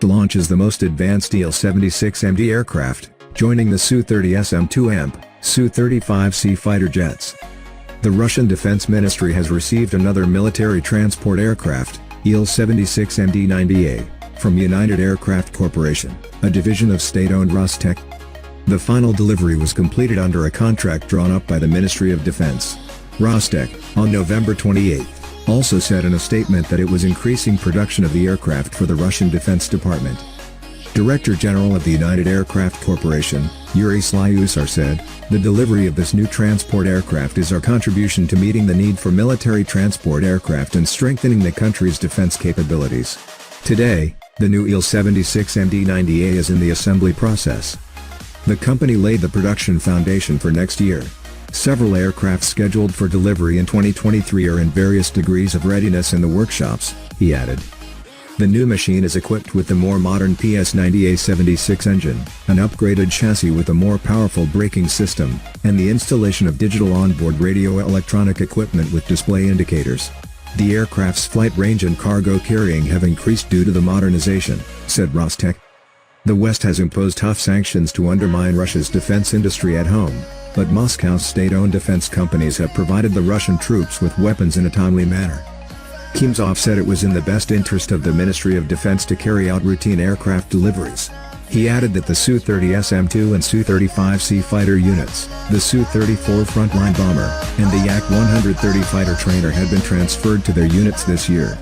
launches the most advanced Il-76MD aircraft, joining the Su-30SM2 and Su-35C fighter jets. The Russian Defense Ministry has received another military transport aircraft, Il-76MD-90A, from United Aircraft Corporation, a division of state-owned Rostec. The final delivery was completed under a contract drawn up by the Ministry of Defense. Rostec, on November 28, also said in a statement that it was increasing production of the aircraft for the Russian Defense Department. Director General of the United Aircraft Corporation, Yuri Slyusar said, "The delivery of this new transport aircraft is our contribution to meeting the need for military transport aircraft and strengthening the country's defense capabilities." Today, the new Il-76MD-90A is in the assembly process. The company laid the production foundation for next year. Several aircraft scheduled for delivery in 2023 are in various degrees of readiness in the workshops, he added. The new machine is equipped with the more modern PS-90A-76 engine, an upgraded chassis with a more powerful braking system, and the installation of digital onboard radio electronic equipment with display indicators. The aircraft's flight range and cargo carrying have increased due to the modernization, said Rostec. The West has imposed tough sanctions to undermine Russia's defense industry at home, but Moscow's state-owned defense companies have provided the Russian troops with weapons in a timely manner. Chemezov said it was in the best interest of the Ministry of Defense to carry out routine aircraft deliveries. He added that the Su-30SM2 and Su-35C fighter units, the Su-34 frontline bomber, and the Yak-130 fighter trainer had been transferred to their units this year.